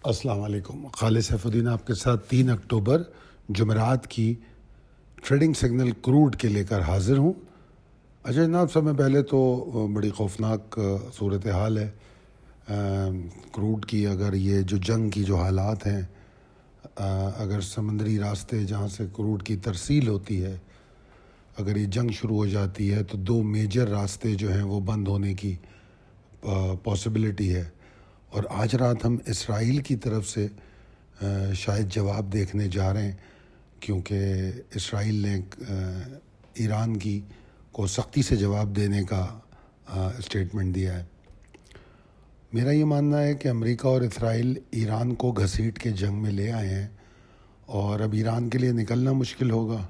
السلام علیکم. خالد سیف الدین آپ کے ساتھ 3 اکتوبر جمعرات کی ٹریڈنگ سگنل کروڈ کے لے کر حاضر ہوں. اچھا جناب، سب میں پہلے تو بڑی خوفناک صورتحال ہے کروڈ کی. اگر یہ جو جنگ کی جو حالات ہیں، اگر سمندری راستے جہاں سے کروڈ کی ترسیل ہوتی ہے، اگر یہ جنگ شروع ہو جاتی ہے تو 2 میجر راستے جو ہیں وہ بند ہونے کی پاسبلٹی ہے. اور آج رات ہم اسرائیل کی طرف سے شاید جواب دیکھنے جا رہے ہیں، کیونکہ اسرائیل نے ایران کو سختی سے جواب دینے کا اسٹیٹمنٹ دیا ہے. میرا یہ ماننا ہے کہ امریکہ اور اسرائیل ایران کو گھسیٹ کے جنگ میں لے آئے ہیں، اور اب ایران کے لیے نکلنا مشکل ہوگا،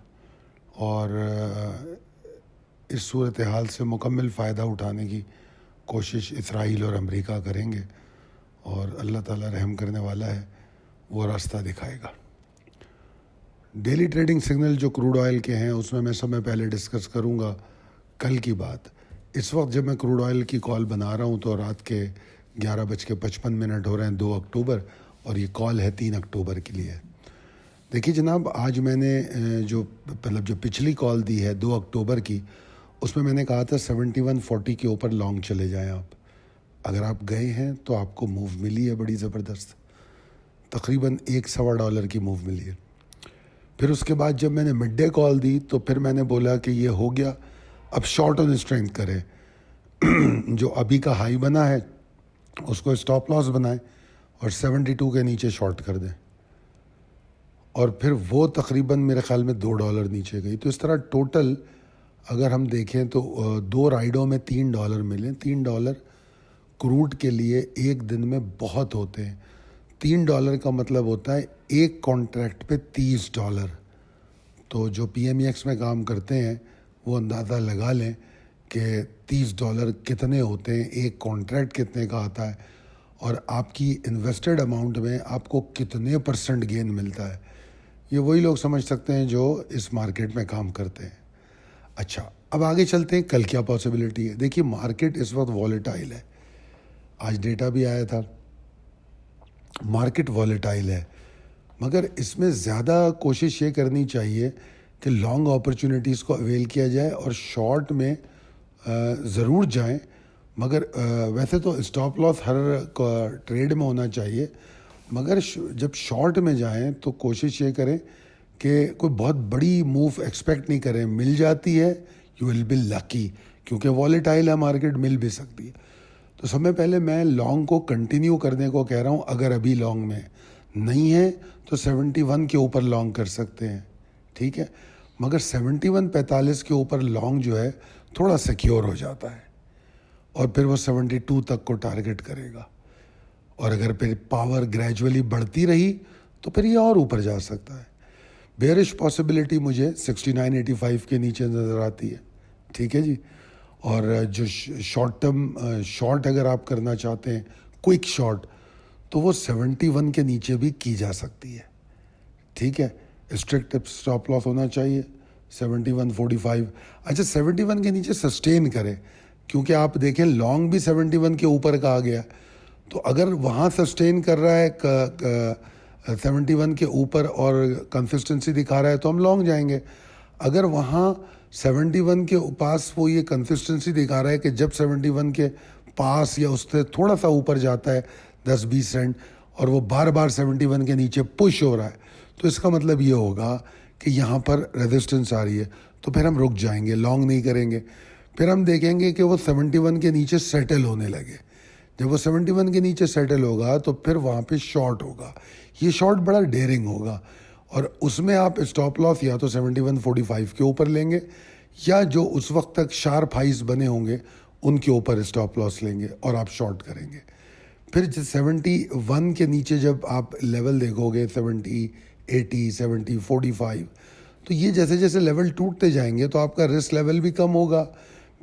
اور اس صورتحال سے مکمل فائدہ اٹھانے کی کوشش اسرائیل اور امریکہ کریں گے، اور اللہ تعالیٰ رحم کرنے والا ہے، وہ راستہ دکھائے گا. ڈیلی ٹریڈنگ سگنل جو کروڈ آئل کے ہیں اس میں میں سب میں پہلے ڈسکس کروں گا کل کی بات. اس وقت جب میں کروڈ آئل کی کال بنا رہا ہوں تو رات کے 11:55 ہو رہے ہیں 2 اکتوبر، اور یہ کال ہے 3 اکتوبر کے لیے. دیکھیے جناب، آج میں نے جو پچھلی کال دی ہے 2 اکتوبر کی، اس میں نے کہا تھا 7140 کے اوپر لانگ چلے جائیں آپ. اگر آپ گئے ہیں تو آپ کو موو ملی ہے بڑی زبردست، تقریباً $1.25 کی موو ملی ہے. پھر اس کے بعد جب میں نے مڈ ڈے کال دی تو پھر میں نے بولا کہ یہ ہو گیا، اب شارٹ آن اسٹرینتھ کریں. جو ابھی کا ہائی بنا ہے اس کو اسٹاپ لاس بنائیں اور 72 کے نیچے شارٹ کر دیں، اور پھر وہ تقریباً میرے خیال میں $2 نیچے گئی. تو اس طرح ٹوٹل اگر ہم دیکھیں تو 2 رائڈوں میں $3 ملیں. $3 کروڈ کے لیے ایک دن میں بہت ہوتے ہیں. $3 کا مطلب ہوتا ہے ایک کانٹریکٹ پہ $30. تو جو PMEX میں کام کرتے ہیں وہ اندازہ لگا لیں کہ $30 کتنے ہوتے ہیں، ایک کانٹریکٹ کتنے کا آتا ہے، اور آپ کی انویسٹڈ اماؤنٹ میں آپ کو کتنے % گین ملتا ہے. یہ وہی لوگ سمجھ سکتے ہیں جو اس مارکیٹ میں کام کرتے ہیں. اچھا، اب آگے چلتے ہیں. کل کیا پاسبلٹی ہے؟ دیکھیے، مارکیٹ اس وقت والیٹائل ہے. آج ڈیٹا بھی آیا تھا، مارکیٹ والیٹائل ہے، مگر اس میں زیادہ کوشش یہ کرنی چاہیے کہ لانگ اپرچونیٹیز کو اویل کیا جائے، اور شارٹ میں ضرور جائیں، مگر ویسے تو اسٹاپ لاس ہر ٹریڈ میں ہونا چاہیے، مگر جب شارٹ میں جائیں تو کوشش یہ کریں کہ کوئی بہت بڑی موو ایکسپیکٹ نہیں کریں. مل جاتی ہے یو ول بی لکی، کیونکہ والیٹائل ہے مارکیٹ، مل بھی سکتی ہے. تو سب میں پہلے میں لانگ کو کنٹینیو کرنے کو کہہ رہا ہوں. اگر ابھی لانگ میں نہیں ہے تو 71 کے اوپر لانگ کر سکتے ہیں، ٹھیک ہے، مگر 71.45 کے اوپر لانگ جو ہے تھوڑا سیکیور ہو جاتا ہے، اور پھر وہ 72 تک کو ٹارگٹ کرے گا. اور اگر پھر پاور گریجولی بڑھتی رہی تو پھر یہ اور اوپر جا سکتا ہے. بیئرش پاسبلٹی مجھے 69.85 کے نیچے نظر آتی ہے، ٹھیک ہے جی. اور جو شارٹ ٹرم شارٹ اگر آپ کرنا چاہتے ہیں، کوئک شارٹ، تو وہ 71 کے نیچے بھی کی جا سکتی ہے، ٹھیک ہے. اسٹرکٹ اسٹاپ لاس ہونا چاہیے 71.45. اچھا، 71 کے نیچے سسٹین کرے، کیونکہ آپ دیکھیں لانگ بھی 71 کے اوپر کا آ گیا، تو اگر وہاں سسٹین کر رہا ہے 71 کے اوپر اور کنسسٹنسی دکھا رہا ہے تو ہم لانگ جائیں گے. اگر وہاں 71 کے پاس وہ یہ کنسسٹنسی دکھا رہا ہے کہ جب 71 کے پاس یا اس سے تھوڑا سا اوپر جاتا ہے 10-20 سینٹ، اور وہ بار بار 71 کے نیچے پش ہو رہا ہے، تو اس کا مطلب یہ ہوگا کہ یہاں پر ریزسٹنس آ رہی ہے، تو پھر ہم رک جائیں گے، لانگ نہیں کریں گے. پھر ہم دیکھیں گے کہ وہ 71 کے نیچے سیٹل ہونے لگے. جب وہ 71 کے نیچے سیٹل ہوگا تو پھر وہاں پہ شارٹ ہوگا. یہ شارٹ بڑا ڈیرنگ ہوگا، اور اس میں آپ اسٹاپ لاس یا تو 71.45 کے اوپر لیں گے، یا جو اس وقت تک شارپ ہائیز بنے ہوں گے ان کے اوپر اسٹاپ لاس لیں گے اور آپ شارٹ کریں گے. پھر 71 کے نیچے جب آپ لیول دیکھو گے 70, 80, 70, 45، تو یہ جیسے جیسے لیول ٹوٹتے جائیں گے تو آپ کا رسک لیول بھی کم ہوگا،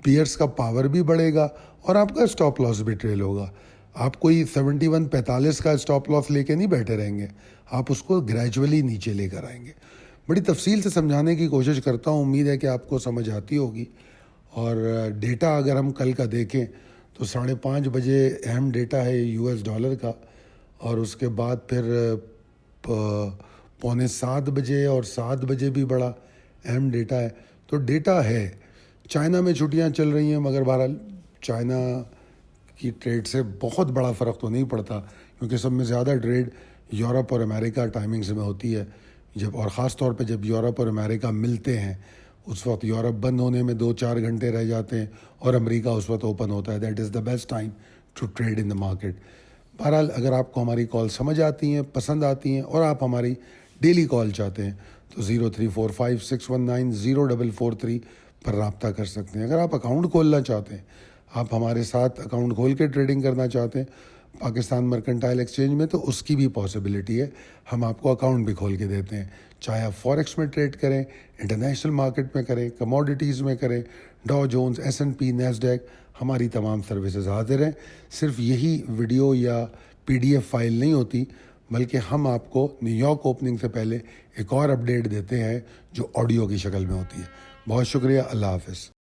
پیئرس کا پاور بھی بڑھے گا، اور آپ کا اسٹاپ لاس بھی ٹریل ہوگا. آپ کوئی 71.45 کا اسٹاپ لاس لے کے نہیں بیٹھے رہیں گے، آپ اس کو گریجولی نیچے لے کر آئیں گے. بڑی تفصیل سے سمجھانے کی کوشش کرتا ہوں، امید ہے کہ آپ کو سمجھ آتی ہوگی. اور ڈیٹا اگر ہم کل کا دیکھیں تو 5:30 بجے اہم ڈیٹا ہے US ڈالر کا، اور اس کے بعد پھر 6:45 اور 7 بھی بڑا اہم ڈیٹا ہے. تو ڈیٹا ہے. چائنا میں چھٹیاں چل رہی ہیں مگر بہرحال چائنا کی ٹریڈ سے بہت بڑا فرق تو نہیں پڑتا کیونکہ سب میں زیادہ ٹریڈ یورپ اور امریکہ ٹائمنگز میں ہوتی ہے. اور خاص طور پہ جب یورپ اور امریکہ ملتے ہیں اس وقت یورپ بند ہونے میں 2-4 گھنٹے رہ جاتے ہیں اور امریکہ اس وقت اوپن ہوتا ہے. That is the best time to trade in the market. بہرحال اگر آپ کو ہماری کال سمجھ آتی ہیں، پسند آتی ہیں اور آپ ہماری ڈیلی کال چاہتے ہیں تو 0345619043 پر رابطہ کر سکتے ہیں. اگر آپ اکاؤنٹ کھولنا چاہتے ہیں، آپ ہمارے ساتھ اکاؤنٹ کھول کے ٹریڈنگ کرنا چاہتے ہیں پاکستان مرکنٹائل ایکسچینج میں، تو اس کی بھی پاسبلٹی ہے. ہم آپ کو اکاؤنٹ بھی کھول کے دیتے ہیں. چاہے آپ فوریکس میں ٹریڈ کریں، انٹرنیشنل مارکیٹ میں کریں، کموڈیٹیز میں کریں، ڈاؤ جونز، S&P، نیسڈیک، ہماری تمام سروسز حاضر ہیں. صرف یہی ویڈیو یا PDF فائل نہیں ہوتی بلکہ ہم آپ کو نیو یارک اوپننگ سے پہلے ایک اور اپڈیٹ دیتے ہیں جو آڈیو کی شکل میں ہوتی ہے. بہت شکریہ. اللہ حافظ.